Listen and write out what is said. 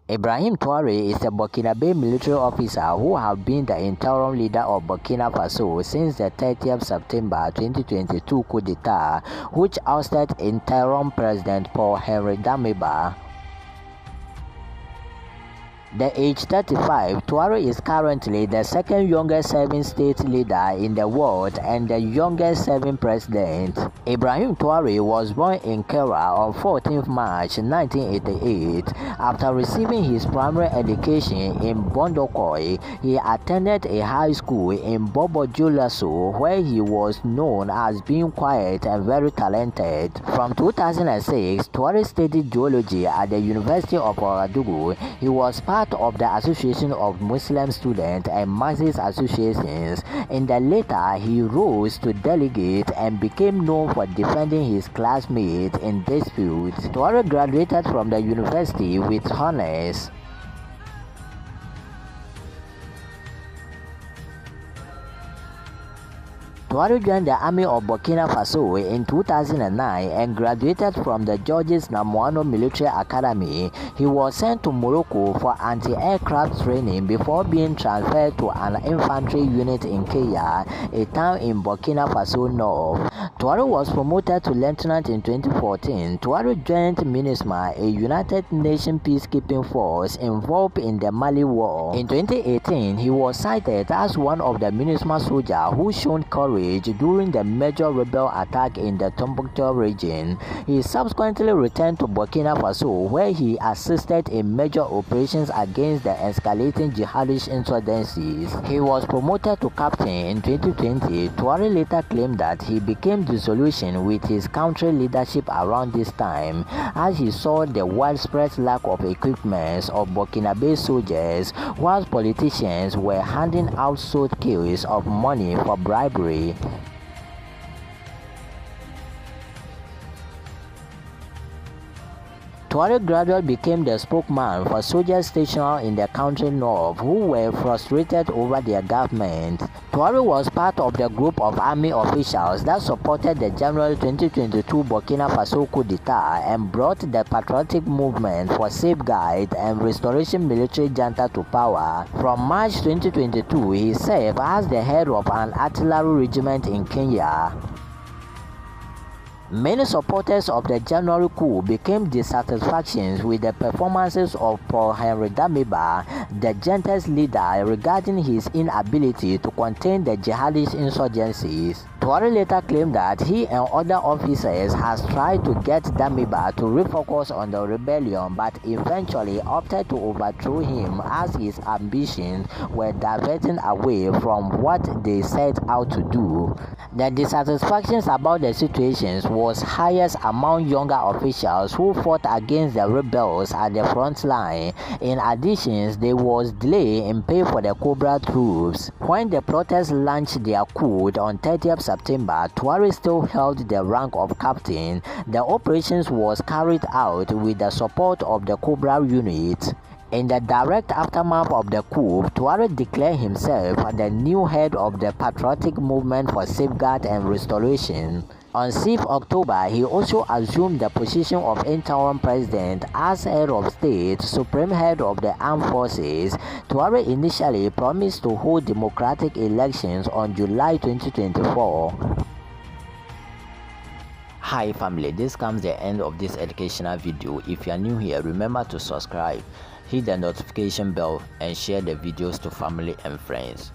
Ibrahim Traore is a Burkinabe military officer who has been the interim leader of Burkina Faso since the 30th September 2022 coup d'etat, which ousted interim President Paul-Henri Damiba. The age 35, Traore is currently the second youngest serving state leader in the world and the youngest serving president. Ibrahim Traore was born in Kera on 14 March 1988. After receiving his primary education in Bondokoi, he attended a high school in Bobo-Dioulasso, where he was known as being quiet and very talented. From 2006, Traore studied geology at the University of Ouagadougou. He was part of the Association of Muslim Students and Marxist Associations. In the later, he rose to delegate and became known for defending his classmates in disputes. Traore graduated from the university with honors. Traore joined the army of Burkina Faso in 2009 and graduated from the Georges Namoano Military Academy. He was sent to Morocco for anti-aircraft training before being transferred to an infantry unit in Kenya, a town in Burkina Faso North. Traore was promoted to lieutenant in 2014. Traore joined MINUSMA, a United Nations peacekeeping force involved in the Mali War. In 2018, he was cited as one of the MINUSMA soldiers who showed courage during the major rebel attack in the Tombouctou region. He subsequently returned to Burkina Faso, where he assisted in major operations against the escalating jihadist insurgencies. He was promoted to captain in 2020. Traore later claimed that he became disillusioned with his country leadership around this time, as he saw the widespread lack of equipment of Burkinabe soldiers, whilst politicians were handing out suitcases of money for bribery. Traore gradually became the spokesman for soldiers stationed in the country north who were frustrated over their government. Traore was part of the group of army officials that supported the January 2022 Burkina Faso coup d'etat and brought the patriotic movement for safeguard and restoration military junta to power. From March 2022, he served as the head of an artillery regiment in Kenya. Many supporters of the January coup became dissatisfied with the performances of Paul-Henri Damiba, the junta's leader, regarding his inability to contain the jihadist insurgencies. Traore later claimed that he and other officers has tried to get Damiba to refocus on the rebellion, but eventually opted to overthrow him as his ambitions were diverting away from what they set out to do. The dissatisfactions about the situations was highest among younger officials who fought against the rebels at the front line. In addition, there was delay in pay for the Cobra troops. When the protests launched their coup on 30th September, Traore still held the rank of captain. The operations was carried out with the support of the Cobra unit. In the direct aftermath of the coup, Traore declared himself the new head of the patriotic movement for safeguard and restoration. On 6 October, he also assumed the position of interim president as head of state, supreme head of the armed forces. Traore initially promised to hold democratic elections on July 2024. Hi family, this comes the end of this educational video. If you are new here, remember to subscribe, hit the notification bell and share the videos to family and friends.